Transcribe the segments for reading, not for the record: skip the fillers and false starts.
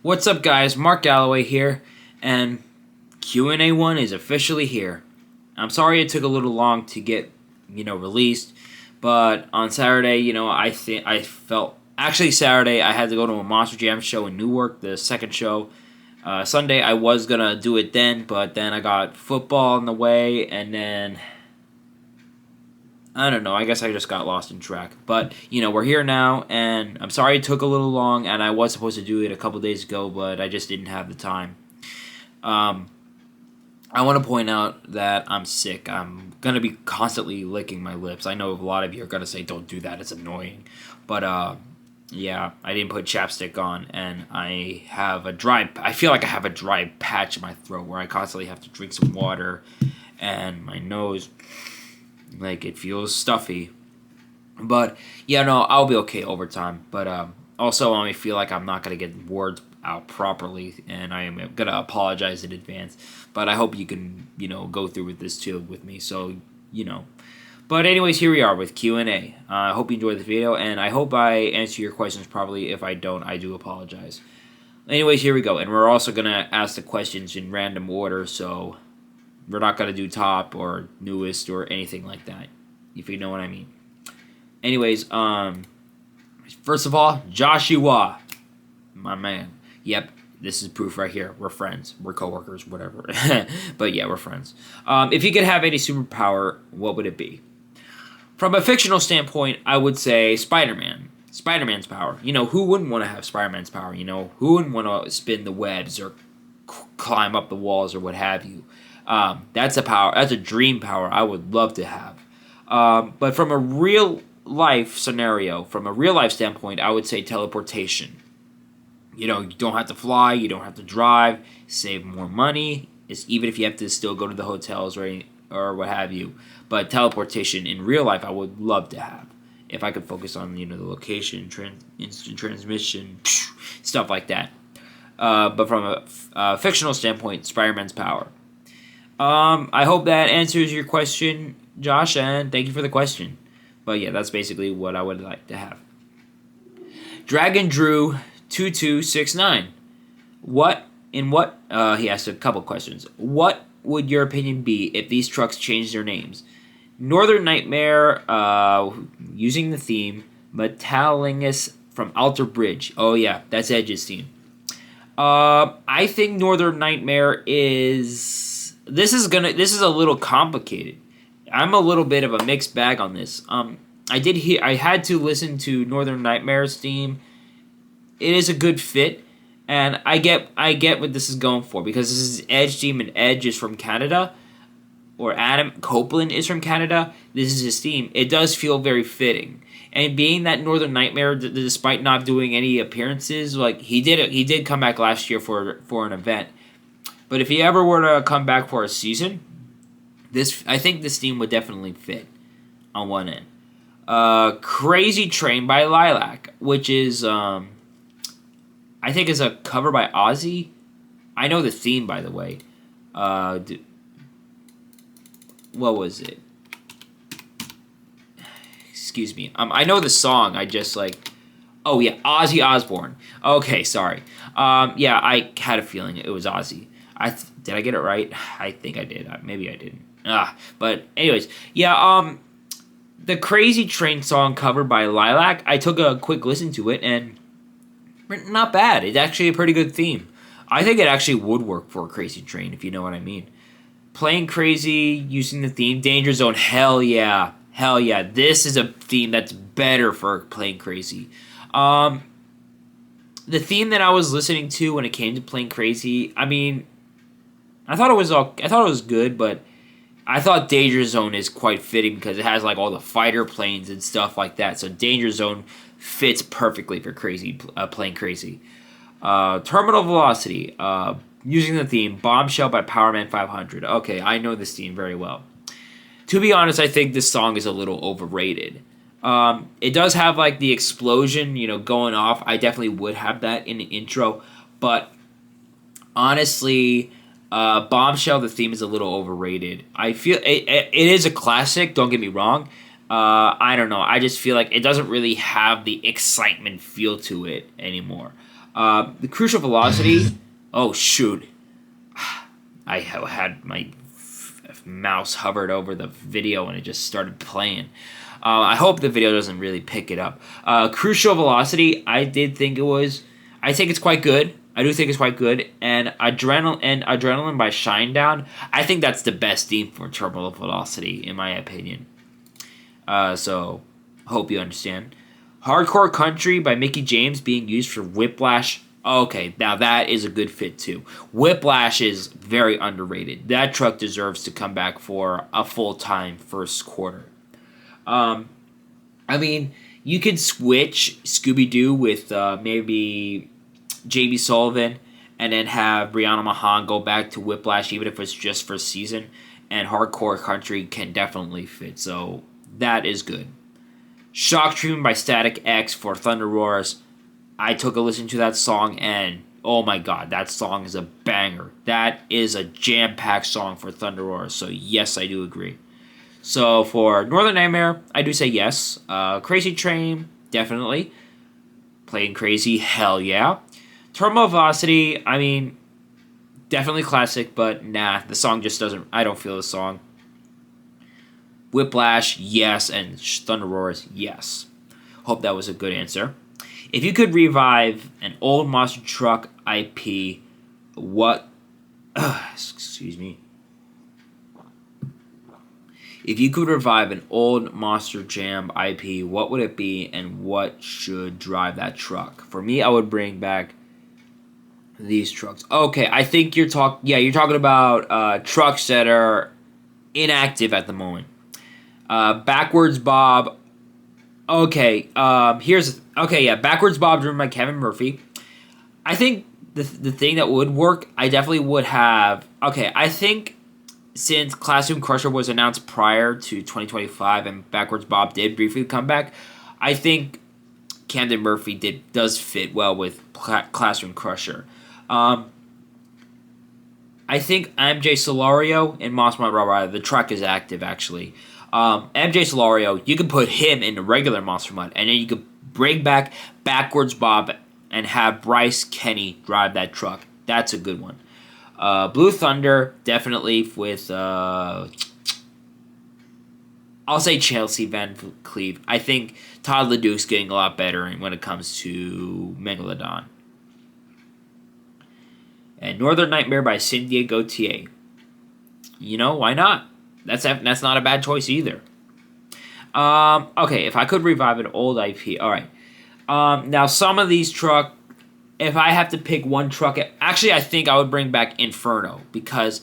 What's up, guys? Mark Galloway here, and Q&A 1 is officially here. I'm sorry it took a little long to get, released, but on Saturday, Saturday I had to go to a Monster Jam show in Newark, the second show. Sunday I was gonna do it then, but then I got football in the way, and then I don't know. I guess I just got lost in track. But, we're here now, and I'm sorry it took a little long, and I was supposed to do it a couple days ago, but I just didn't have the time. I want to point out that I'm sick. I'm going to be constantly licking my lips. I know a lot of you are going to say, don't do that, it's annoying. But, yeah, I didn't put chapstick on, and I feel like I have a dry patch in my throat where I constantly have to drink some water, and my nose, it feels stuffy. But, yeah, no, I'll be okay over time. But, also, I feel like I'm not going to get words out properly, and I am going to apologize in advance. But I hope you can, go through with this too with me, so, But anyways, here we are with Q&A. I hope you enjoyed the video, and I hope I answer your questions properly. If I don't, I do apologize. Anyways, here we go. And we're also going to ask the questions in random order, so we're not going to do top or newest or anything like that, if you know what I mean. Anyways, first of all, Joshua, my man. Yep, this is proof right here. We're friends. We're coworkers, whatever. But yeah, we're friends. If you could have any superpower, what would it be? From a fictional standpoint, I would say Spider-Man. Spider-Man's power. Who wouldn't want to have Spider-Man's power? Who wouldn't want to spin the webs or climb up the walls or what have you? That's a power. That's a dream power I would love to have. But from a real life scenario, from a real life standpoint, I would say teleportation. You don't have to fly, you don't have to drive, save more money. Even if you have to still go to the hotels or what have you. But teleportation in real life, I would love to have. If I could focus on the location, instant transmission, stuff like that. But from a fictional standpoint, Spider-Man's power. I hope that answers your question, Josh, and thank you for the question. But yeah, that's basically what I would like to have. Dragon Drew 2269. He asked a couple questions. What would your opinion be if these trucks changed their names? Northern Nightmare, using the theme, Metalingus from Alter Bridge. Oh yeah, that's Edge's theme. I think Northern Nightmare is... This is a little complicated. I'm a little bit of a mixed bag on this. I had to listen to Northern Nightmare's theme. It is a good fit, and I get what this is going for, because this is Edge theme, and Edge is from Canada, or Adam Copeland is from Canada. This is his theme. It does feel very fitting. And being that Northern Nightmare, despite not doing any appearances, he did come back last year for an event. But if he ever were to come back for a season, I think this theme would definitely fit on one end. Crazy Train by Lilac, which is I think is a cover by Ozzy. I know the theme, by the way. What was it? Excuse me. I know the song. I just oh yeah, Ozzy Osbourne. Okay, sorry. Yeah, I had a feeling it was Ozzy. Did I get it right? I think I did. Maybe I didn't. But anyways, yeah. The Crazy Train song covered by Lilac. I took a quick listen to it, and not bad. It's actually a pretty good theme. I think it actually would work for a Crazy Train, if you know what I mean. Playing Crazy, using the theme, Danger Zone, hell yeah. Hell yeah. This is a theme that's better for Playing Crazy. The theme that I was listening to when it came to Playing Crazy, I thought it was good, but I thought Danger Zone is quite fitting because it has all the fighter planes and stuff like that. So Danger Zone fits perfectly for Playing Crazy. Terminal Velocity, using the theme, Bombshell by Powerman 500. Okay, I know this theme very well. To be honest, I think this song is a little overrated. It does have the explosion, going off. I definitely would have that in the intro, but honestly, Bombshell, the theme is a little overrated. I feel it is a classic, don't get me wrong. I don't know. I just feel like it doesn't really have the excitement feel to it anymore. The Crucial Velocity. Oh shoot! I had my mouse hovered over the video and it just started playing. I hope the video doesn't really pick it up. Crucial Velocity. I did think it was. I think it's quite good. I do think it's quite good. And Adrenaline by Shinedown. I think that's the best theme for Terminal Velocity, in my opinion. So, hope you understand. Hardcore Country by Mickey James being used for Whiplash. Okay, now that is a good fit too. Whiplash is very underrated. That truck deserves to come back for a full-time first quarter. I mean, you could switch Scooby-Doo with maybe J.B. Sullivan and then have Brianna Mahan go back to Whiplash even if it's just for a season. And Hardcore Country can definitely fit, so that is good. Shock Treatment by Static X for Thunder Roars. I took a listen to that song and oh my god, that song is a banger. That is a jam-packed song for Thunder Roars, so yes, I do agree. So for Northern Nightmare, I do say yes. Crazy Train, definitely. Playing Crazy, hell yeah. Terminal Velocity, I mean, definitely classic, but nah, the song just doesn't, I don't feel the song. Whiplash, yes, and Thunder Roars, yes. Hope that was a good answer. If you could revive an old monster truck IP, what... excuse me. If you could revive an old Monster Jam IP, what would it be and what should drive that truck? For me, I would bring back these trucks. Okay, I think you're talking about trucks that are inactive at the moment. Backwards Bob. Okay, Backwards Bob driven by Kevin Murphy. I think the thing that would work, I definitely would have. Okay, I think since Classroom Crusher was announced prior to 2025 and Backwards Bob did briefly come back, I think Camden Murphy does fit well with Classroom Crusher. I think MJ Solario and Mossmont Raw the truck is active actually. MJ Solario, you can put him in the regular Monster Mud, and then you could bring back Backwards Bob and have Bryce Kenny drive that truck. That's a good one. Blue Thunder, definitely with, I'll say Chelsea Van Cleve. I think Todd LeDuc's getting a lot better when it comes to Megalodon. And Northern Nightmare by Cynthia Gauthier. You know, why not? That's not a bad choice either. Okay, if I could revive an old IP, all right. Now some of these truck, if I have to pick one truck, actually I think I would bring back Inferno because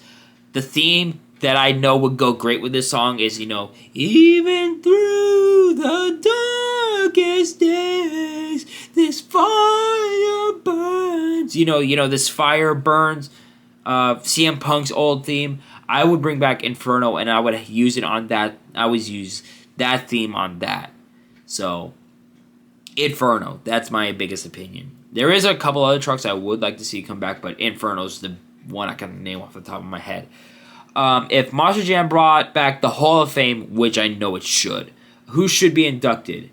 the theme that I know would go great with this song is, you know, even through the darkest days, this fire burns. You know this fire burns. CM Punk's old theme. I would bring back Inferno and I would use it on that. I always use that theme on that. So, Inferno. That's my biggest opinion. There is a couple other trucks I would like to see come back, but Inferno's the one I can name off the top of my head. If Monster Jam brought back the Hall of Fame, which I know it should, who should be inducted?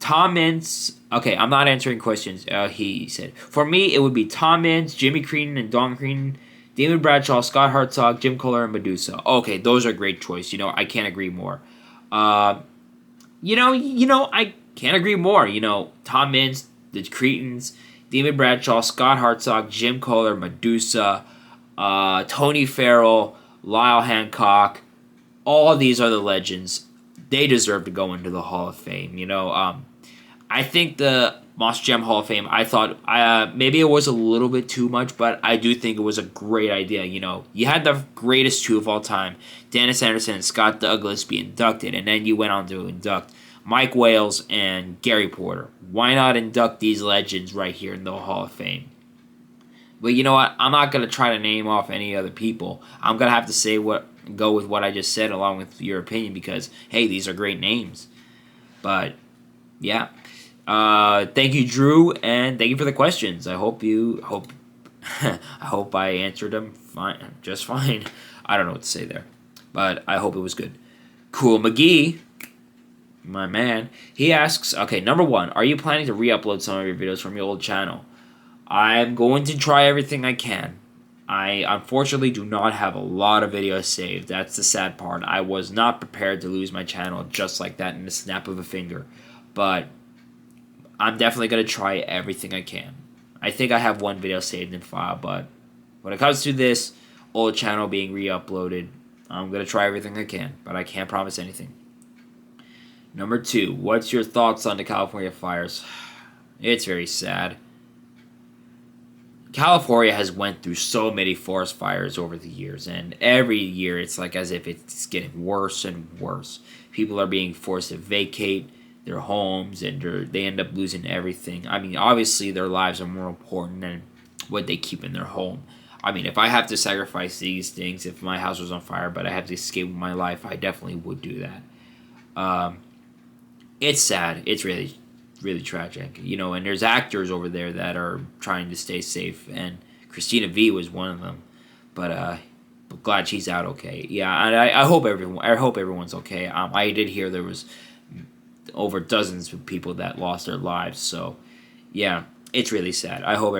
Tom Mintz. Okay, I'm not answering questions. He said. For me, it would be Tom Mintz, Jimmy Creedon, and Don Creedon, David Bradshaw, Scott Hartzog, Jim Kohler, and Medusa. Okay, those are great choice. You know, I can't agree more. I can't agree more. You know, Tom Mintz, the Cretans, David Bradshaw, Scott Hartzog, Jim Kohler, Medusa, Tony Farrell, Lyle Hancock. All of these are the legends. They deserve to go into the Hall of Fame. You know, I think the Monster Jam Hall of Fame, I thought maybe it was a little bit too much, but I do think it was a great idea. You know, you had the greatest two of all time, Dennis Anderson and Scott Douglas, be inducted, and then you went on to induct Mike Wales and Gary Porter. Why not induct these legends right here in the Hall of Fame? But you know what? I'm not going to try to name off any other people. I'm going to have to go with what I just said along with your opinion because, hey, these are great names. But, yeah. Thank you, Drew, and thank you for the questions. I hope I answered them just fine. I don't know what to say there, but I hope it was good. Cool McGee, my man, he asks, okay, number one, are you planning to re-upload some of your videos from your old channel? I'm going to try everything I can. I unfortunately do not have a lot of videos saved. That's the sad part. I was not prepared to lose my channel just like that in the snap of a finger. But I'm definitely going to try everything I can. I think I have one video saved in file, but when it comes to this old channel being re-uploaded, I'm going to try everything I can, but I can't promise anything. Number 2, what's your thoughts on the California fires? It's very sad. California has went through so many forest fires over the years, and every year it's like as if it's getting worse and worse. People are being forced to vacate their homes, and they end up losing everything. I mean, obviously their lives are more important than what they keep in their home. I mean, if I have to sacrifice these things, if my house was on fire, but I have to escape with my life, I definitely would do that. It's sad. It's really, really tragic. You know, and there's actors over there that are trying to stay safe, and Christina V was one of them. But glad she's out okay. Yeah, and I hope everyone's okay. I did hear there was over dozens of people that lost their lives. So, yeah, it's really sad. I hope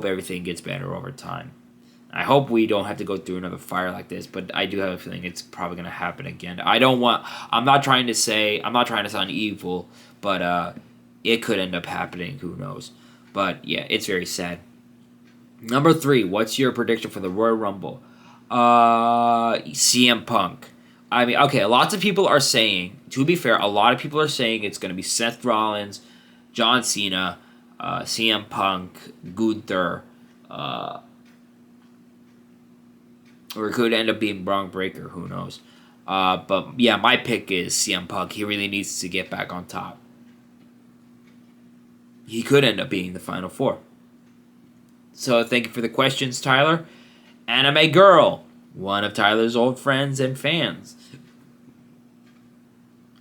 everything gets better over time. I hope we don't have to go through another fire like this, but I do have a feeling it's probably going to happen again. I'm not trying to sound evil, but it could end up happening. Who knows? But yeah, it's very sad. Number 3, what's your prediction for the Royal Rumble? CM Punk. I mean, okay, lots of people are saying, to be fair, a lot of people are saying it's going to be Seth Rollins, John Cena, CM Punk, Gunther, or it could end up being Braun Breaker, who knows. But yeah, my pick is CM Punk. He really needs to get back on top. He could end up being the Final 4. So thank you for the questions, Tyler. Anime Girl, one of Tyler's old friends and fans.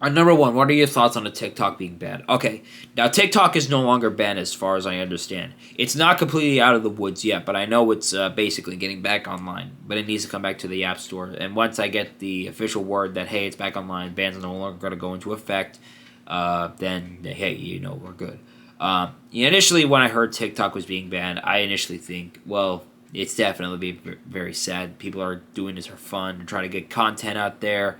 Number 1, what are your thoughts on the TikTok being banned? Okay, now TikTok is no longer banned as far as I understand. It's not completely out of the woods yet, but I know it's basically getting back online. But it needs to come back to the App Store. And once I get the official word that, hey, it's back online, bans are no longer going to go into effect, then, hey, we're good. Initially, when I heard TikTok was being banned, I initially think, well, it's definitely being very sad. People are doing this for fun and trying to get content out there.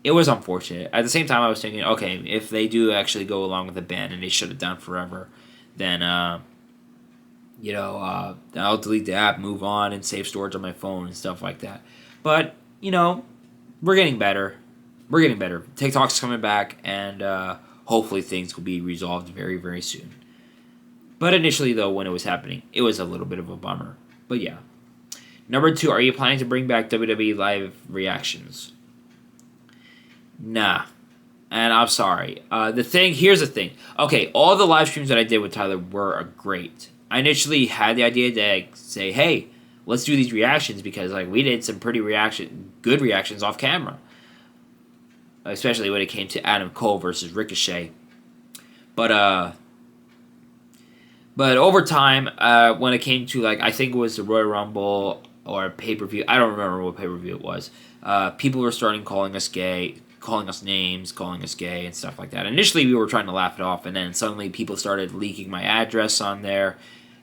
It was unfortunate. At the same time, I was thinking, okay, if they do actually go along with the ban and they shut it down forever, then, I'll delete the app, move on, and save storage on my phone and stuff like that. But, we're getting better. We're getting better. TikTok's coming back, and hopefully things will be resolved very, very soon. But initially, though, when it was happening, it was a little bit of a bummer. But yeah. Number 2, are you planning to bring back WWE Live reactions? Nah. And I'm sorry. Here's the thing. Okay, all the live streams that I did with Tyler were great. I initially had the idea to say, hey, let's do these reactions because we did some pretty good reactions off camera. Especially when it came to Adam Cole versus Ricochet. But over time, when it came to, I think it was the Royal Rumble or pay-per-view, I don't remember what pay-per-view it was, people were starting calling us gay, calling us names, calling us gay, and stuff like that. Initially, we were trying to laugh it off, and then suddenly people started leaking my address on there,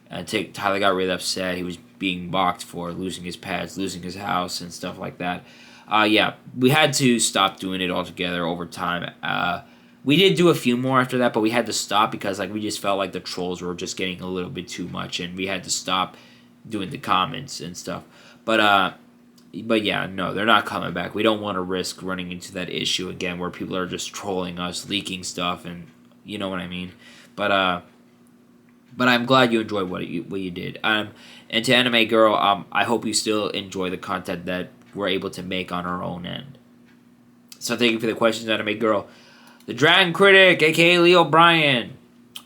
and Tyler got really upset. He was being mocked for losing his pets, losing his house, and stuff like that. Yeah, we had to stop doing it altogether over time. We did do a few more after that, but we had to stop because we just felt like the trolls were just getting a little bit too much, and we had to stop doing the comments and stuff. But yeah, no, they're not coming back. We don't want to risk running into that issue again where people are just trolling us, leaking stuff, and you know what I mean. But I'm glad you enjoyed what you did. And to Anime Girl, I hope you still enjoy the content that we're able to make on our own end. So thank you for the questions, Anime Girl. The Dragon Critic, aka Leo Bryan.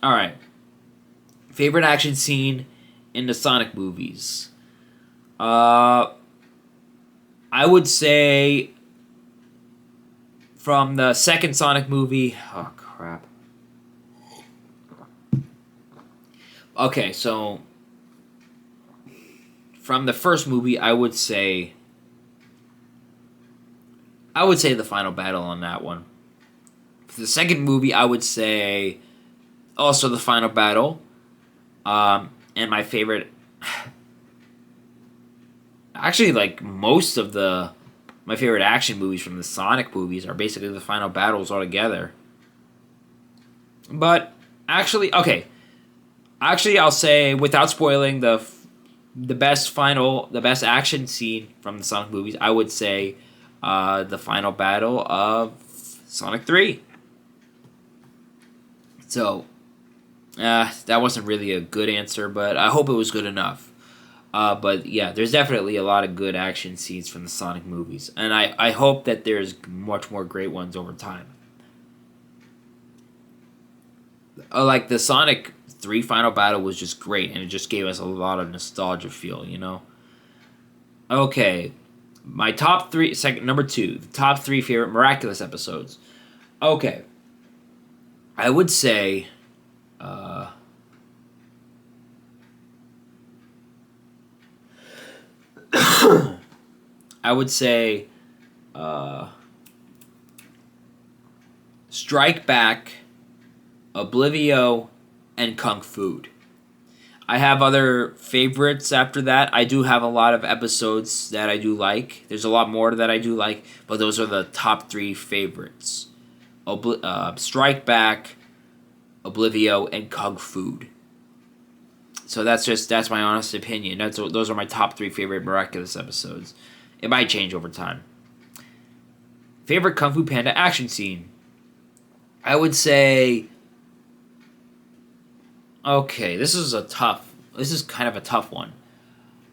Alright. Favorite action scene in the Sonic movies? I would say from the second Sonic movie. Oh, crap. Okay, so from the first movie, I would say the final battle on that one. For the second movie, I would say Also, the final battle. And my favorite. Actually, like most of my favorite action movies from the Sonic movies are basically the final battles altogether. But actually, okay. Actually, I'll say without spoiling the best action scene from the Sonic movies, I would say the final battle of Sonic 3. So, that wasn't really a good answer, but I hope it was good enough. But yeah, there's definitely a lot of good action scenes from the Sonic movies, and I hope that there's much more great ones over time. Like the Sonic 3 final battle was just great, and it just gave us a lot of nostalgia feel, you know? Okay, my top three, number two, the top three favorite Miraculous episodes. Okay, I would say, I would say, uh, Strike Back, Oblivio, and Kung Fu. I have other favorites after that. I do have a lot of episodes that I do like. There's a lot more that I do like, but those are the top three favorites. Strike Back, Oblivio, and Kung Fu. So that's my honest opinion. Those are my top three favorite Miraculous episodes. It might change over time. Favorite Kung Fu Panda action scene? I would say. Okay, this is kind of a tough one.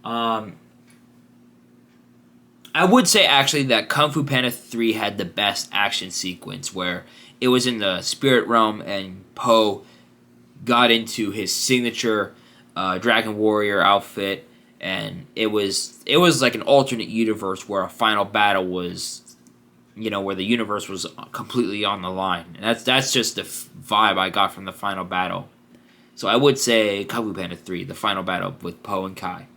I would say actually that Kung Fu Panda 3 had the best action sequence where it was in the spirit realm and Po got into his signature Dragon Warrior outfit, and it was like an alternate universe where a final battle was, where the universe was completely on the line. And that's just the vibe I got from the final battle. So I would say Kung Fu Panda 3, the final battle with Po and Kai.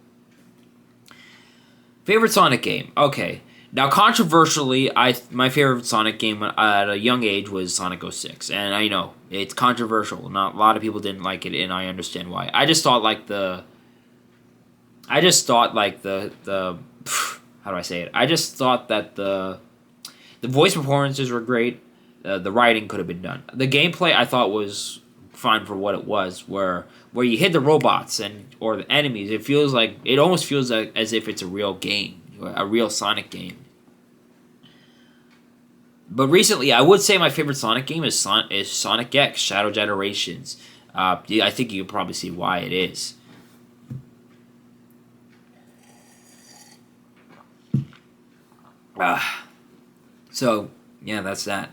Favorite Sonic game? Okay. Now, controversially, my favorite Sonic game at a young age was Sonic 06. And I know, it's controversial. Not a lot of people didn't like it, and I understand why. I just thought the how do I say it? I just thought that the voice performances were great. The writing could have been done. The gameplay I thought was fine for what it was, where you hit the robots or the enemies, it almost feels like as if it's a real game, a real Sonic game. But recently, I would say my favorite Sonic game is Sonic X Shadow Generations. I think you can probably see why it is. So yeah, that's that.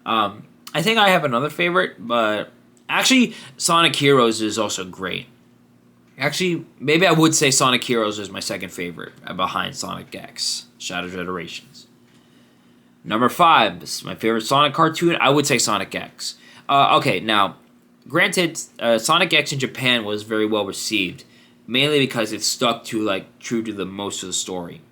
I think I have another favorite, but actually, Sonic Heroes is also great. Actually, maybe I would say Sonic Heroes is my second favorite behind Sonic X, Shadow Generations. Number 5 is my favorite Sonic cartoon. I would say Sonic X. Okay, now, granted, Sonic X in Japan was very well received, mainly because it stuck to true to the most of the story.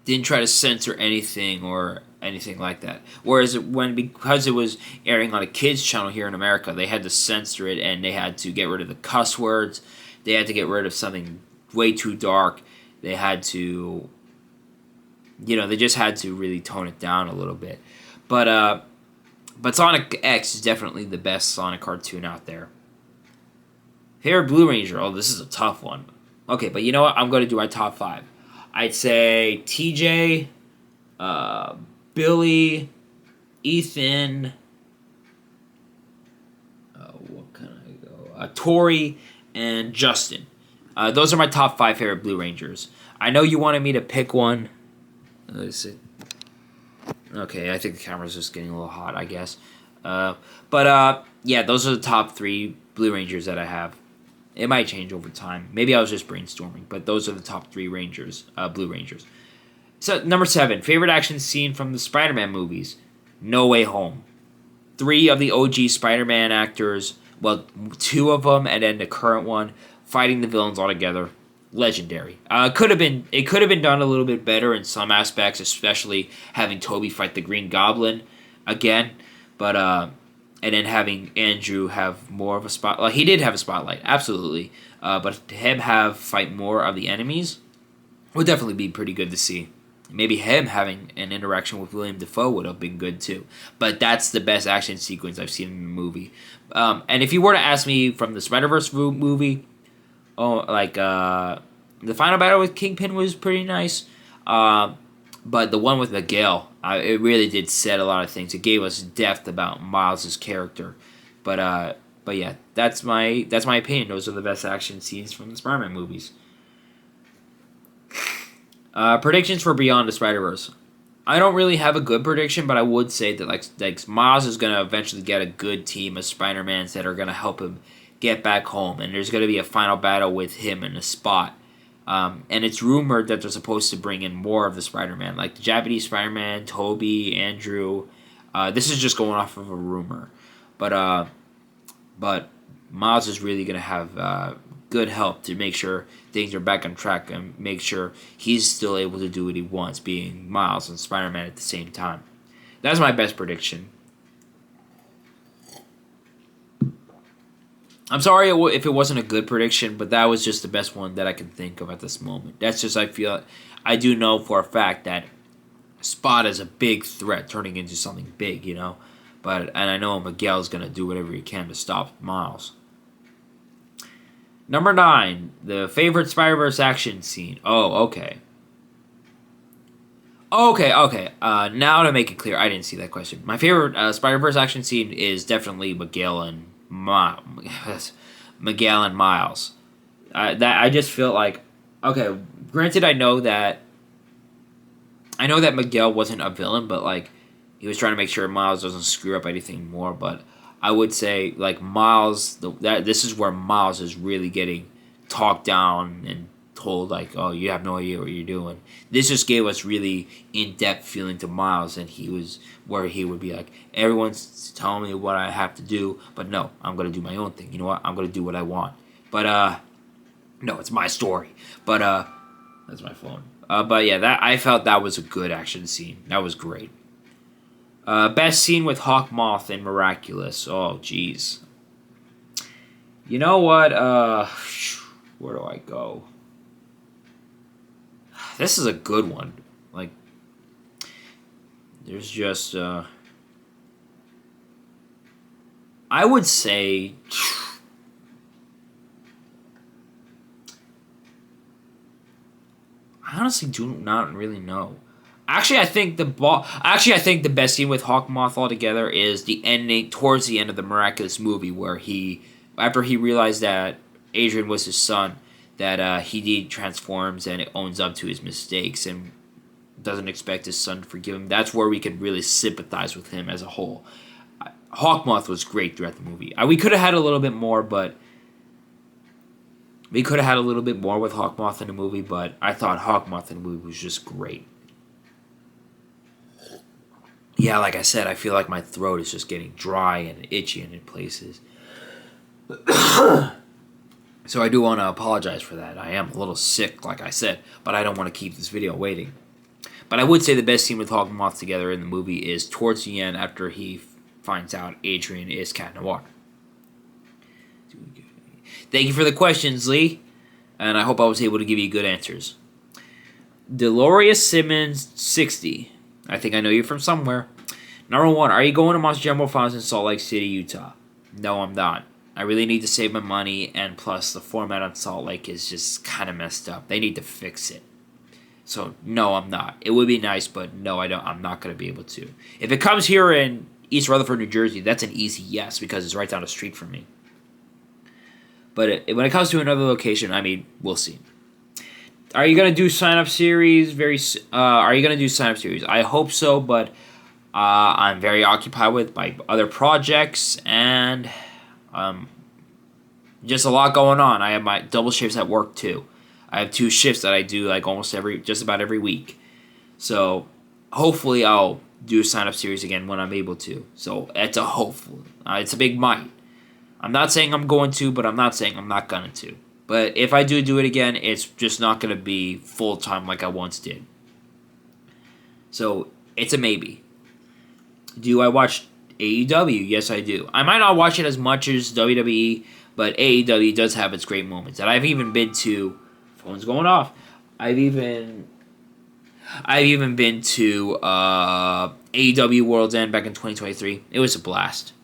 Didn't try to censor anything or anything like that. Whereas because it was airing on a kids channel here in America, they had to censor it and they had to get rid of the cuss words. They had to get rid of something way too dark. They had to, they just had to really tone it down a little bit. But Sonic X is definitely the best Sonic cartoon out there. Favorite Blue Ranger? Oh, this is a tough one. Okay, but you know what? I'm going to do my top 5. I'd say TJ, Billy, Ethan, what can I go? Tori, and Justin. Those are my top 5 favorite Blue Rangers. I know you wanted me to pick one. Let's see. Okay, I think the camera's just getting a little hot, I guess. Yeah, those are the top 3 Blue Rangers that I have. It might change over time. Maybe I was just brainstorming, but those are the top 3 Blue Rangers. So, number 7, favorite action scene from the Spider-Man movies. No Way Home. 3 of the OG Spider-Man actors, well, 2 of them, and then the current one, fighting the villains all together. Legendary. It could have been done a little bit better in some aspects, especially having Tobey fight the Green Goblin again. But and then having Andrew have more of a spot. Like, he did have a spotlight, absolutely. But to him have fight more of the enemies would definitely be pretty good to see. Maybe him having an interaction with William Dafoe would have been good too. But that's the best action sequence I've seen in the movie. And if you were to ask me from the Spider-Verse movie, the final battle with Kingpin was pretty nice. But the one with Miguel, it really did set a lot of things. It gave us depth about Miles' character. But yeah, that's my opinion. Those are the best action scenes from the Spider-Man movies. Predictions for Beyond the Spider-Verse. I don't really have a good prediction, but I would say that like Miles is gonna eventually get a good team of Spider-Mans that are gonna help him get back home, and there's gonna be a final battle with him in a spot. And it's rumored that they're supposed to bring in more of the Spider-Man, like the Japanese Spider-Man, Toby, Andrew. This is just going off of a rumor, but Miles is really gonna have good help to make sure things are back on track and make sure he's still able to do what he wants, being Miles and Spider-Man at the same time. That's my best prediction. I'm sorry if it wasn't a good prediction, but that was just the best one that I can think of at this moment. That's just, I do know for a fact that Spot is a big threat turning into something big, and I know Miguel's going to do whatever he can to stop Miles. Number 9, the favorite Spider-Verse action scene. Oh, okay. Okay. Now to make it clear, I didn't see that question. My favorite Spider-Verse action scene is definitely Miguel and Miles. That I just feel like, okay. Granted, I know that Miguel wasn't a villain, but like he was trying to make sure Miles doesn't screw up anything more. But I would say like Miles, this is where Miles is really getting talked down and told like, oh, you have no idea what you're doing. This just gave us really in-depth feeling to Miles, and he would be like, everyone's telling me what I have to do, but no, I'm gonna do my own thing. You know what? I'm gonna do what I want. But no, it's my story. But that's my phone. But yeah, I felt that was a good action scene. That was great. Best scene with Hawkmoth and Miraculous. Oh, jeez. You know what? Where do I go? This is a good one. Like, there's just, I would say, I honestly do not really know. Actually, I think the best scene with Hawkmoth altogether is the ending, towards the end of the Miraculous movie, where after he realized that Adrian was his son, that he transforms and it owns up to his mistakes and doesn't expect his son to forgive him. That's where we could really sympathize with him as a whole. Hawkmoth was great throughout the movie. We could have had a little bit more, with Hawkmoth in the movie, but I thought Hawkmoth in the movie was just great. Yeah, like I said, I feel like my throat is just getting dry and itchy in places. So I do want to apologize for that. I am a little sick, like I said, but I don't want to keep this video waiting. But I would say the best scene with Hawkmoth together in the movie is towards the end after he finds out Adrian is Cat Noir. Thank you for the questions, Lee, and I hope I was able to give you good answers. Delorious Simmons 60. I think I know you from somewhere. Number 1, are you going to Mos Jumbo Farms in Salt Lake City, Utah? No, I'm not. I really need to save my money, and plus the format on Salt Lake is just kind of messed up. They need to fix it. So, no, I'm not. It would be nice, but no, I'm not going to be able to. If it comes here in East Rutherford, New Jersey, that's an easy yes, because it's right down the street from me. But when it comes to another location, I mean, we'll see. Are you going to do sign-up series? Are you going to do sign-up series? I hope so, but I'm very occupied with my other projects, and just a lot going on. I have my double shifts at work, too. I have 2 shifts that I do like just about every week. So hopefully I'll do a sign-up series again when I'm able to. So it's a hopeful. It's a big might. I'm not saying I'm going to, but I'm not saying I'm not going to. But if I do it again, it's just not going to be full-time like I once did. So it's a maybe. Do I watch AEW, yes, I do. I might not watch it as much as WWE, but AEW does have its great moments. And I've even been to. Phone's going off. I've even been to AEW World's End back in 2023. It was a blast.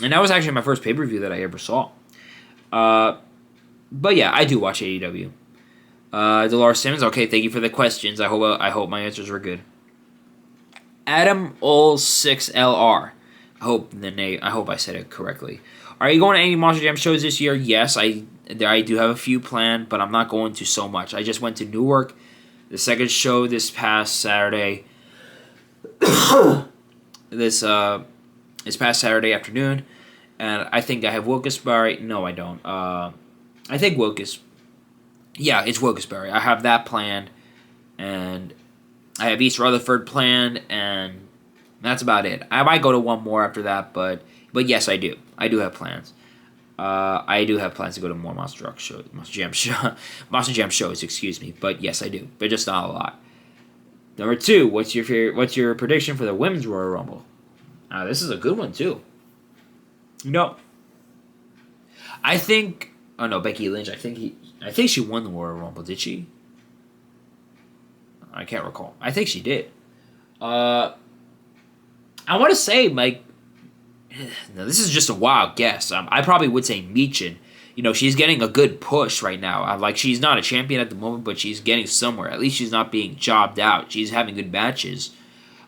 And that was actually my first pay-per-view that I ever saw. But yeah, I do watch AEW. Dolores Simmons, okay, thank you for the questions. I hope my answers were good. Adam Ol 6LR. I hope I said it correctly. Are you going to any Monster Jam shows this year? Yes, I do have a few planned, but I'm not going to so much. I just went to Newark, the second show this past Saturday. this past Saturday afternoon, and I think I have Wilkes-Barre. No, I don't. I think Yeah, it's Wilkes-Barre. I have that planned, and I have East Rutherford planned, and that's about it. I might go to one more after that, but yes, I do. I do have plans. I do have plans to go to more Monster Jam shows. Excuse me, but yes, I do. But just not a lot. Number 2, what's your prediction for the Women's Royal Rumble? This is a good one too. No, I think. Oh no, Becky Lynch. I think she won the Royal Rumble. Did she? I can't recall. I think she did. I want to say, Mike. Now, this is just a wild guess. I probably would say Michin. She's getting a good push right now. She's not a champion at the moment, but she's getting somewhere. At least she's not being jobbed out. She's having good matches.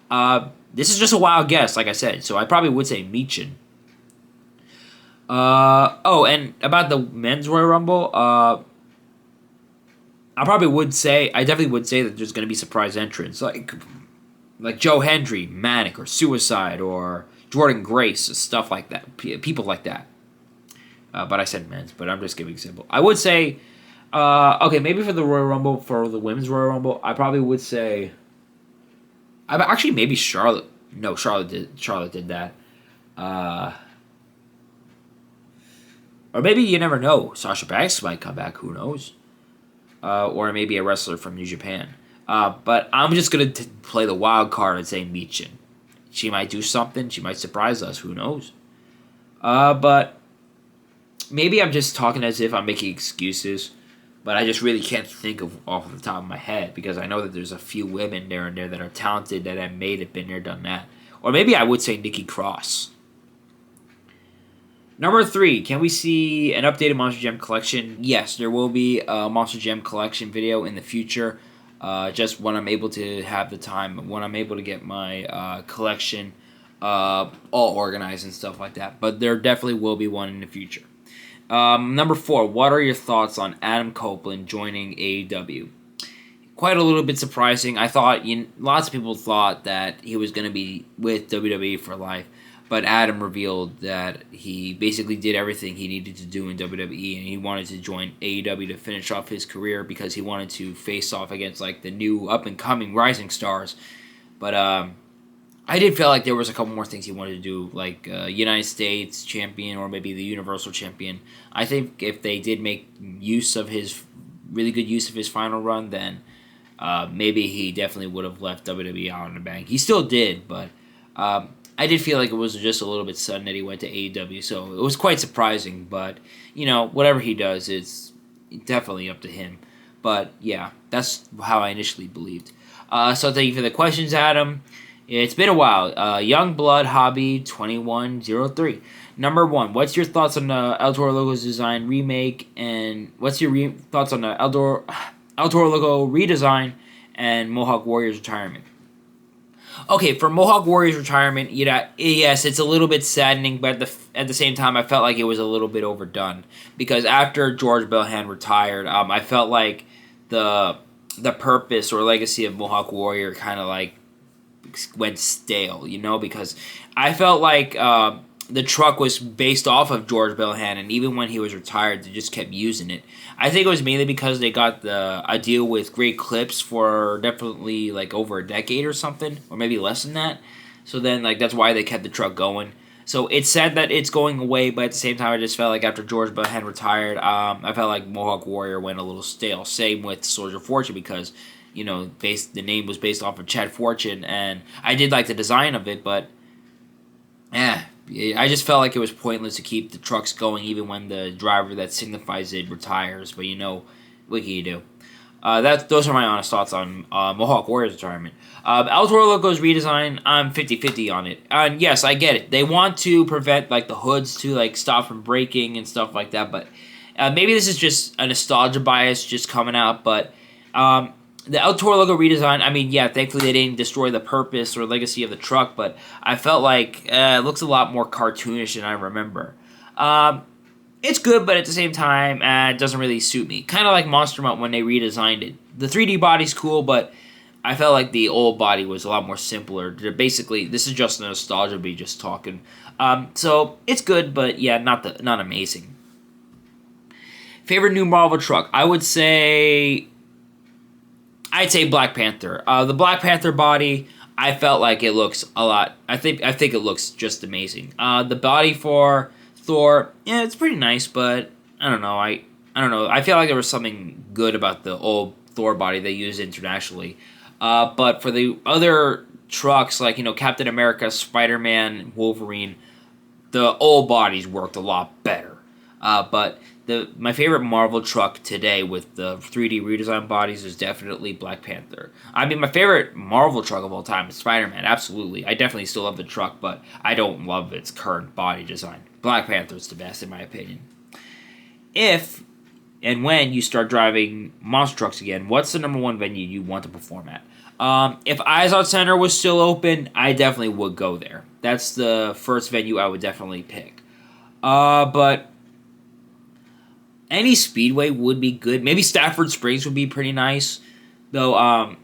This is just a wild guess, like I said. So I probably would say Michin. And about the Men's Royal Rumble, I definitely would say that there's going to be surprise entrants. Like Joe Hendry, Manic, or Suicide, or Jordan Grace, stuff like that. People like that. But I said men's, but I'm just giving example. I would say, maybe for the Royal Rumble, for the Women's Royal Rumble, I probably would say, maybe Charlotte. No, Charlotte did that. Or maybe you never know. Sasha Banks might come back. Who knows? Or maybe a wrestler from New Japan. But I'm just going to play the wild card and say Michin. She might do something. She might surprise us. Who knows? But maybe I'm just talking as if I'm making excuses. But I just really can't think of off the top of my head. Because I know that there's a few women there and there that are talented that have made it, been there, done that. Or maybe I would say Nikki Cross. Number 3, can we see an updated Monster Jam collection? Yes, there will be a Monster Jam collection video in the future. Just when I'm able to have the time, when I'm able to get my collection all organized and stuff like that. But there definitely will be one in the future. Number 4, what are your thoughts on Adam Copeland joining AEW? Quite a little bit surprising. I thought, lots of people thought that he was going to be with WWE for life. But Adam revealed that he basically did everything he needed to do in WWE, and he wanted to join AEW to finish off his career because he wanted to face off against the new up-and-coming rising stars. But I did feel like there was a couple more things he wanted to do, like United States champion or maybe the Universal champion. I think if they did make really good use of his final run, then maybe he definitely would have left WWE out in the bang. He still did, but I did feel like it was just a little bit sudden that he went to AEW, so it was quite surprising. But, whatever he does, it's definitely up to him. But, yeah, that's how I initially believed. So thank you for the questions, Adam. It's been a while. Young Blood Hobby 2103. Number 1, what's your thoughts on the El Toro Logo's design remake, and what's your thoughts on the El Toro Logo redesign and Mohawk Warriors retirement? Okay, for Mohawk Warriors retirement, yes, it's a little bit saddening, but at the same time, I felt like it was a little bit overdone. Because after George Belhan retired, I felt like the purpose or legacy of Mohawk Warrior kind of went stale, because I felt like the truck was based off of George Belhan, and even when he was retired, they just kept using it. I think it was mainly because they got a deal with Great Clips for definitely over a decade or something, or maybe less than that. So then that's why they kept the truck going. So it's sad that it's going away, but at the same time, I just felt like after George Belhan retired, I felt like Mohawk Warrior went a little stale. Same with Soldier of Fortune because the name was based off of Chad Fortune, and I did like the design of it, but I just felt like it was pointless to keep the trucks going even when the driver that signifies it retires. But what can you do? Those are my honest thoughts on Mohawk Warriors retirement. El Toro Loco's redesign, I'm 50-50 on it. And yes, I get it. They want to prevent like the hoods to like stop from breaking and stuff like that. But maybe this is just a nostalgia bias just coming out. But the El Toro Loco redesign, I mean, yeah, thankfully they didn't destroy the purpose or legacy of the truck. But I felt like it looks a lot more cartoonish than I remember. It's good, but at the same time, it doesn't really suit me. Kind of like Monster Mutt when they redesigned it. The 3D body's cool, but I felt like the old body was a lot more simpler. Basically, this is just nostalgia, be just talking. So it's good, but yeah, not amazing. Favorite new Marvel truck? I'd say Black Panther. The Black Panther body, I felt like it looks a lot. I think it looks just amazing. The body for Thor, yeah, it's pretty nice, but I don't know. I don't know. I feel like there was something good about the old Thor body they used internationally. But for the other trucks, like Captain America, Spider-Man, Wolverine, the old bodies worked a lot better. But my favorite Marvel truck today with the 3D redesign bodies is definitely Black Panther. I mean, my favorite Marvel truck of all time is Spider-Man, absolutely. I definitely still love the truck, but I don't love its current body design. Black Panther is the best, in my opinion. If and when you start driving monster trucks again, what's the number one venue you want to perform at? If Izod Center was still open, I definitely would go there. That's the first venue I would definitely pick. But any speedway would be good. Maybe Stafford Springs would be pretty nice. Though, I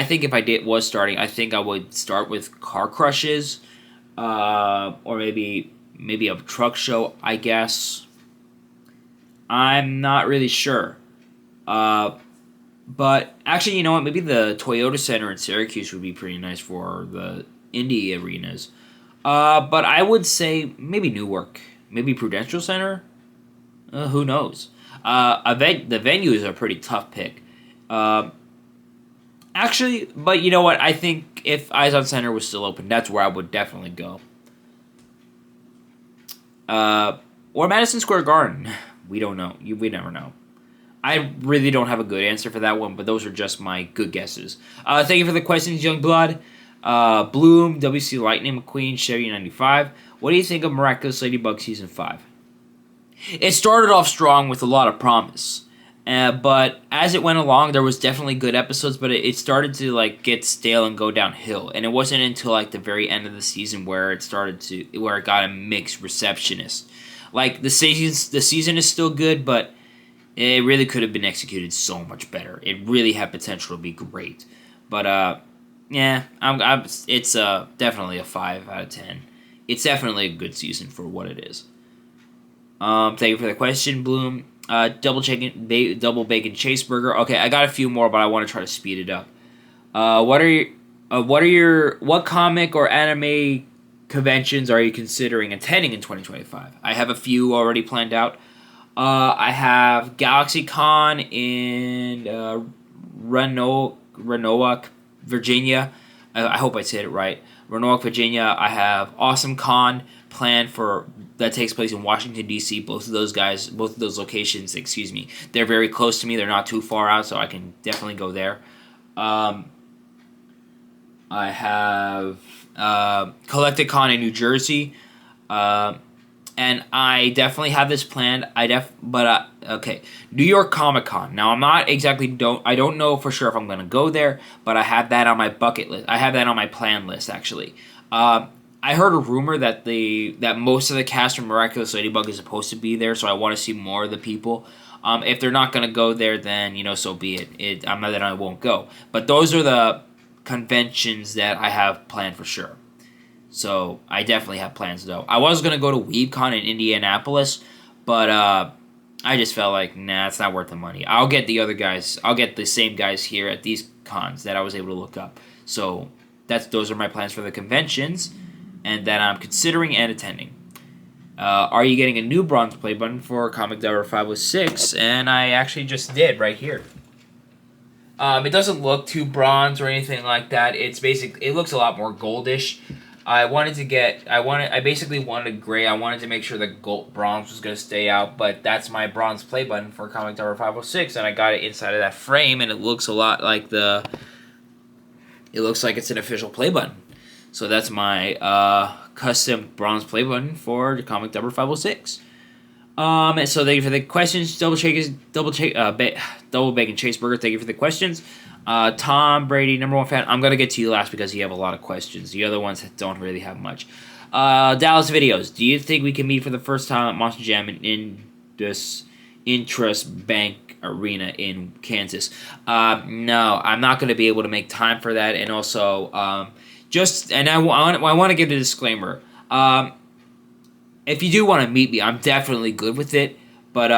think if I was starting, I think I would start with Car Crushes. Or maybe a truck show, I guess. I'm not really sure. But actually, you know what? Maybe the Toyota Center in Syracuse would be pretty nice for the indie arenas. But I would say maybe Newark. Maybe Prudential Center? Who knows? The venue is a pretty tough pick. Actually, but you know what? I think if Izod Center was still open, that's where I would definitely go. Or Madison Square Garden. We don't know. We never know. I really don't have a good answer for that one, but those are just my good guesses. Thank you for the questions, Youngblood. Bloom, WC Lightning McQueen, Chevy 95. What do you think of Miraculous Ladybug Season 5? It started off strong with a lot of promise. But as it went along, there was definitely good episodes, but it started to get stale and go downhill. And it wasn't until the very end of the season where it got a mixed receptionist. The season is still good, but it really could have been executed so much better. It really had potential to be great. But yeah, it's definitely a 5 out of 10. It's definitely a good season for what it is. Thank you for the question, Bloom. Double bacon chaseburger. Okay, I got a few more, but I want to try to speed it up. What comic or anime conventions are you considering attending in 2025? I have a few already planned out. I have GalaxyCon in Roanoke, Virginia. I hope I said it right. Roanoke, Virginia. I have AwesomeCon planned that takes place in Washington, D.C. Both of those locations, they're very close to me. They're not too far out, so I can definitely go there. I have CollectedCon in New Jersey. And I definitely have this planned. Okay, New York Comic Con. Now I'm not exactly I don't know for sure if I'm gonna go there, but I have that on my bucket list. I have that on my plan list actually. I heard a rumor that most of the cast from Miraculous Ladybug is supposed to be there, so I want to see more of the people. If they're not gonna go there, then so be it. I'm not that I won't go. But those are the conventions that I have planned for sure. So I definitely have plans though. I was gonna go to WeebCon in Indianapolis, but I just felt like it's not worth the money. I'll get the other guys. I'll get the same guys here at these cons that I was able to look up. So those are my plans for the conventions, and that I'm considering and attending. Are you getting a new bronze play button for Comic Diver 506? And I actually just did right here. It doesn't look too bronze or anything like that. It looks a lot more goldish. I basically wanted gray. I wanted to make sure the gold bronze was gonna stay out, but that's my bronze play button for Comic Tower 506, and I got it inside of that frame, and it looks a lot like it looks like it's an official play button. So that's my custom bronze play button for the Comic Tower 506. And so thank you for the questions. Double bacon Chaseburger. Thank you for the questions. Tom Brady, number one fan. I'm gonna get to you last because you have a lot of questions. The other ones don't really have much. Dallas videos. Do you think we can meet for the first time at Monster Jam in this Interest Bank Arena in Kansas? No, I'm not gonna be able to make time for that. And also, I want to give a disclaimer. If you do want to meet me, I'm definitely good with it. But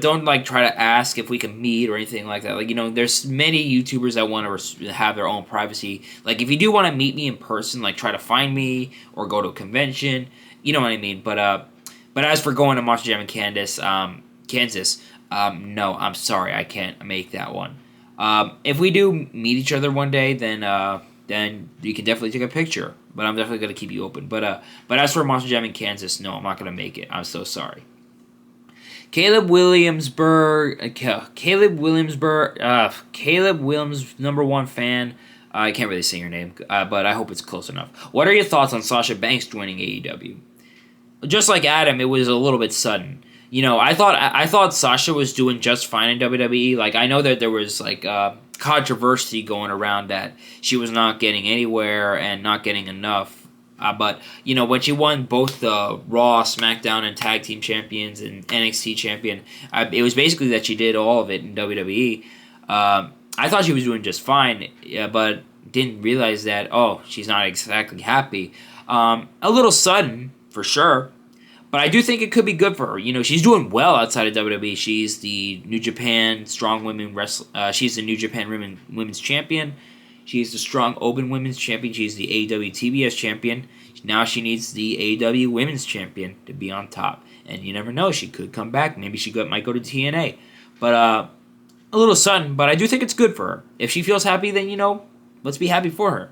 don't try to ask if we can meet or anything like that. There's many YouTubers that want to have their own privacy. If you do want to meet me in person, try to find me or go to a convention. You know what I mean. But as for going to Monster Jam in Kansas, no, I'm sorry, I can't make that one. If we do meet each other one day, then you can definitely take a picture. But I'm definitely gonna keep you open. But as for Monster Jam in Kansas, no, I'm not gonna make it. I'm so sorry. Caleb Williamsburg, number one fan. I can't really say your name, but I hope it's close enough. What are your thoughts on Sasha Banks joining AEW? Just like Adam, it was a little bit sudden. I thought Sasha was doing just fine in WWE. I know that there was controversy going around that she was not getting anywhere and not getting enough. But when she won both the Raw, SmackDown, and Tag Team Champions and NXT Champion, it was basically that she did all of it in WWE. I thought she was doing just fine, but didn't realize that, she's not exactly happy. A little sudden, for sure. But I do think it could be good for her. She's doing well outside of WWE. She's the New Japan Strong Women she's the New Japan Women's Champion. She's the Strong Open Women's Champion. She's the AEW TBS Champion. Now she needs the AEW Women's Champion to be on top. And you never know. She could come back. Maybe she might go to TNA. But a little sudden. But I do think it's good for her. If she feels happy, then, let's be happy for her.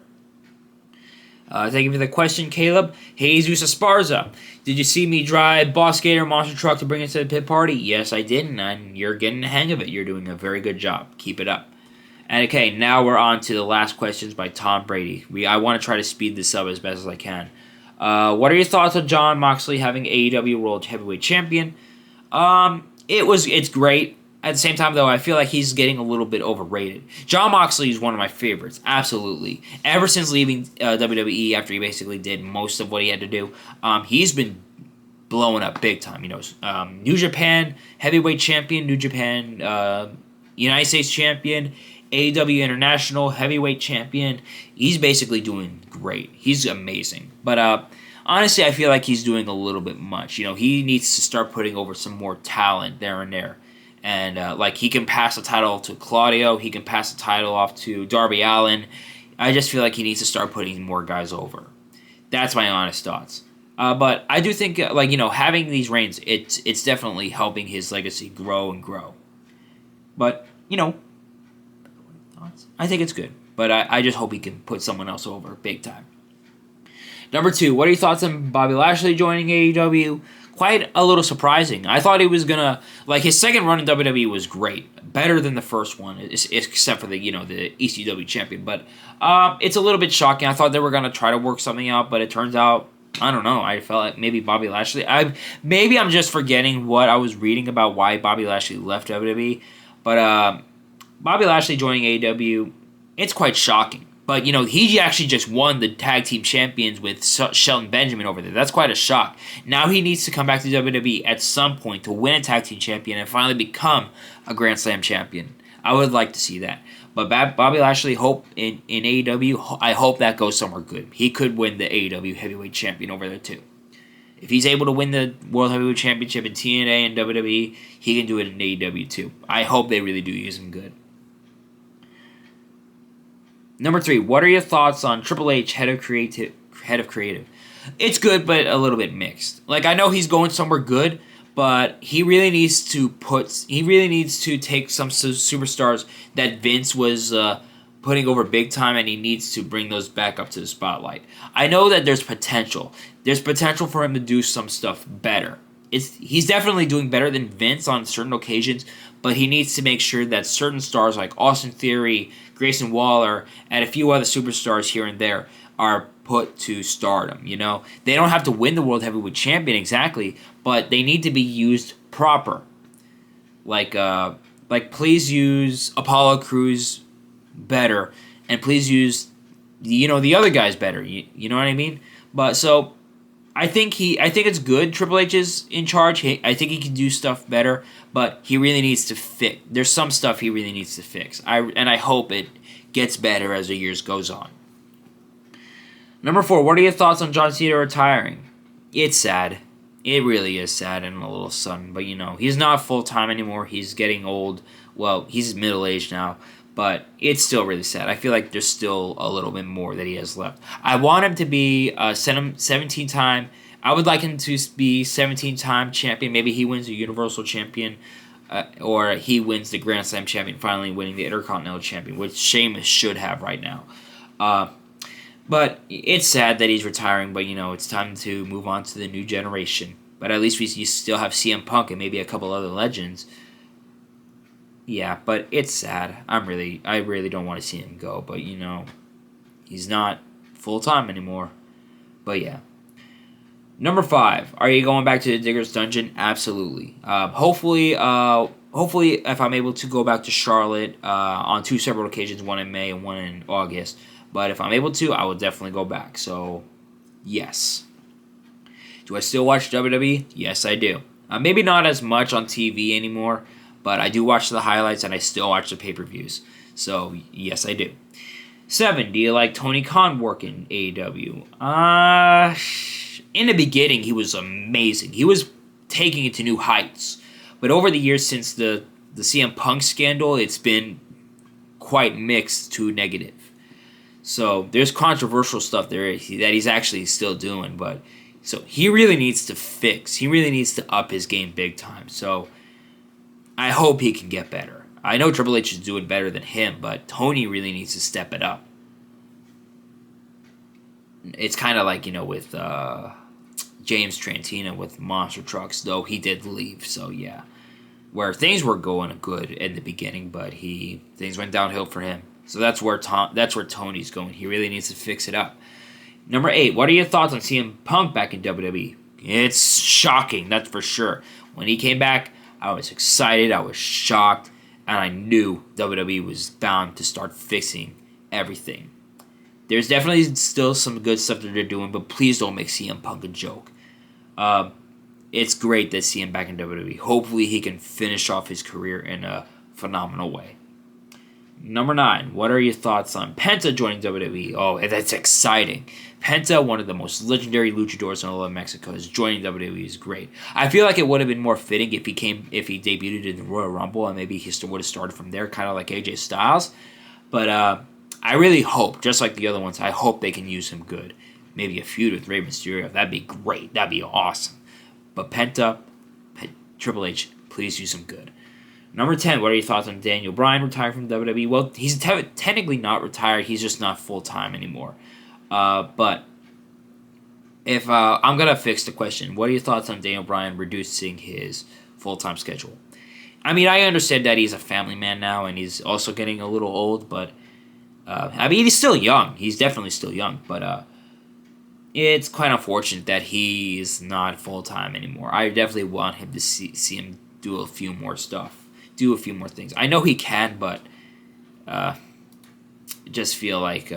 Thank you for the question, Caleb. Jesus Esparza. Did you see me drive Boss Gator Monster Truck to bring it to the pit party? Yes, I did. And you're getting the hang of it. You're doing a very good job. Keep it up. And okay, now we're on to the last questions by Tom Brady. I want to try to speed this up as best as I can. What are your thoughts on Jon Moxley having AEW World Heavyweight Champion? It's great. At the same time, though, I feel like he's getting a little bit overrated. Jon Moxley is one of my favorites, absolutely. Ever since leaving WWE after he basically did most of what he had to do, he's been blowing up big time. New Japan Heavyweight Champion, New Japan United States Champion, AEW International Heavyweight Champion. He's basically doing great. He's amazing. But honestly, I feel like he's doing a little bit much. He needs to start putting over some more talent there and there. And he can pass the title to Claudio. He can pass the title off to Darby Allin. I just feel like he needs to start putting more guys over. That's my honest thoughts. But I do think, having these reigns, it's definitely helping his legacy grow and grow. But, I think it's good, but I just hope he can put someone else over big time. Number 2, what are your thoughts on Bobby Lashley joining AEW? Quite a little surprising. I thought he was gonna his second run in WWE was great, better than the first one, except for the ECW champion. But it's a little bit shocking. I thought they were gonna try to work something out, but it turns out I don't know. I felt like maybe Bobby Lashley. Maybe I'm just forgetting what I was reading about why Bobby Lashley left WWE, but Bobby Lashley joining AEW, it's quite shocking. But, he actually just won the Tag Team Champions with Shelton Benjamin over there. That's quite a shock. Now he needs to come back to WWE at some point to win a Tag Team Champion and finally become a Grand Slam Champion. I would like to see that. But Bobby Lashley, hope in AEW, I hope that goes somewhere good. He could win the AEW Heavyweight Champion over there too. If he's able to win the World Heavyweight Championship in TNA and WWE, he can do it in AEW too. I hope they really do use him good. Number 3, what are your thoughts on Triple H, head of creative? It's good, but a little bit mixed. I know he's going somewhere good, but he really needs to take some superstars that Vince was putting over big time, and he needs to bring those back up to the spotlight. I know that there's potential. There's potential for him to do some stuff better. He's definitely doing better than Vince on certain occasions, but he needs to make sure that certain stars like Austin Theory, Grayson Waller, and a few other superstars here and there are put to stardom. You know, they don't have to win the World Heavyweight Champion exactly, but they need to be used proper. Like please use Apollo Crews better, and please use the other guys better. You know what I mean? But so I think it's good Triple H is in charge. I think he can do stuff better, but he really needs to fix. There's some stuff he really needs to fix. I hope it gets better as the years goes on. Number 4, what are your thoughts on John Cena retiring? It's sad. It really is sad and a little sudden, but he's not full-time anymore. He's getting old. Well, he's middle-aged now, but it's still really sad. I feel like there's still a little bit more that he has left. I want him to be 17-time. I would like him to be 17-time champion. Maybe he wins the Universal Champion, or he wins the Grand Slam Champion, finally winning the Intercontinental Champion, which Sheamus should have right now. But it's sad that he's retiring, but it's time to move on to the new generation. But at least you still have CM Punk and maybe a couple other legends. Yeah, but it's sad. I really don't want to see him go, but he's not full-time anymore. But yeah. Number 5, are you going back to the Digger's Dungeon? Absolutely. Hopefully, if I'm able to go back to Charlotte on 2 separate occasions, one in May and one in August. But if I'm able to, I will definitely go back. So, yes. Do I still watch WWE? Yes, I do. Maybe not as much on TV anymore, but I do watch the highlights and I still watch the pay-per-views. So, yes, I do. 7, do you like Tony Khan work in AEW? In the beginning, he was amazing. He was taking it to new heights. But over the years since the CM Punk scandal, it's been quite mixed to negative. So there's controversial stuff there that he's actually still doing, but so he really needs to fix. He really needs to up his game big time. So I hope he can get better. I know Triple H is doing better than him, but Tony really needs to step it up. It's kind of like with James Trentino with Monster Trucks, though he did leave. So yeah, where things were going good in the beginning, but things went downhill for him. So that's where Tony's going. He really needs to fix it up. Number 8, what are your thoughts on CM Punk back in WWE? It's shocking, that's for sure. When he came back, I was excited, I was shocked, and I knew WWE was bound to start fixing everything. There's definitely still some good stuff that they're doing, but please don't make CM Punk a joke. It's great to see him back in WWE. Hopefully he can finish off his career in a phenomenal way. Number 9, what are your thoughts on Penta joining WWE? Oh, that's exciting. Penta, one of the most legendary luchadors in all of Mexico, is joining WWE is great. I feel like it would have been more fitting if he debuted in the Royal Rumble and maybe he would have started from there, kind of like AJ Styles. But I really hope, just like the other ones, I hope they can use him good. Maybe a feud with Rey Mysterio. That'd be great. That'd be awesome. But Penta, Triple H, please use him good. Number 10, what are your thoughts on Daniel Bryan retiring from WWE? Well, he's technically not retired. He's just not full-time anymore. But if I'm going to fix the question, what are your thoughts on Daniel Bryan reducing his full-time schedule? I mean, I understand that he's a family man now, and he's also getting a little old, but he's still young. He's definitely still young, but it's quite unfortunate that he's not full-time anymore. I definitely want him to see him do a few more stuff. Do a few more things. I know he can, but just feel like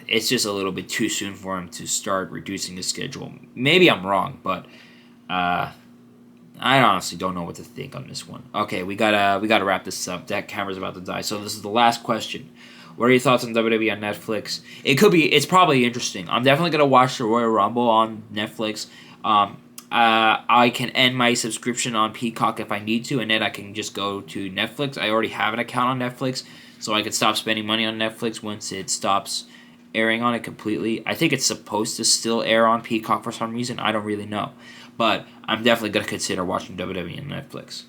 it's just a little bit too soon for him to start reducing his schedule. Maybe I'm wrong, but I honestly don't know what to think on this one. Okay, we gotta wrap this up. That camera's about to die. So this is the last question. What are your thoughts on WWE on Netflix? It's probably interesting. I'm definitely gonna watch the Royal Rumble on Netflix. I can end my subscription on Peacock if I need to, and then I can just go to Netflix. I already have an account on Netflix, so I can stop spending money on Netflix once it stops airing on it completely. I think it's supposed to still air on Peacock for some reason. I don't really know. But I'm definitely going to consider watching WWE on Netflix.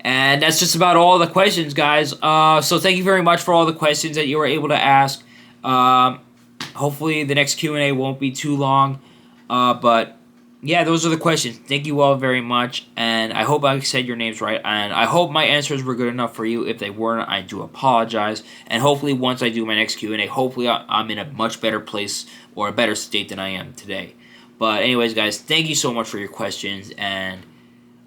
And that's just about all the questions, guys. So thank you very much for all the questions that you were able to ask. Hopefully the next Q&A won't be too long. But yeah, those are the questions. Thank you all very much. And I hope I said your names right. And I hope my answers were good enough for you. If they weren't, I do apologize. And hopefully once I do my next Q&A, hopefully I'm in a much better place or a better state than I am today. But anyways, guys, thank you so much for your questions. And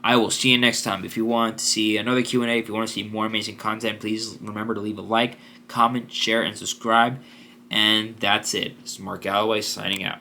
I will see you next time. If you want to see another Q&A, if you want to see more amazing content, please remember to leave a like, comment, share, and subscribe. And that's it. This is Mark Galloway signing out.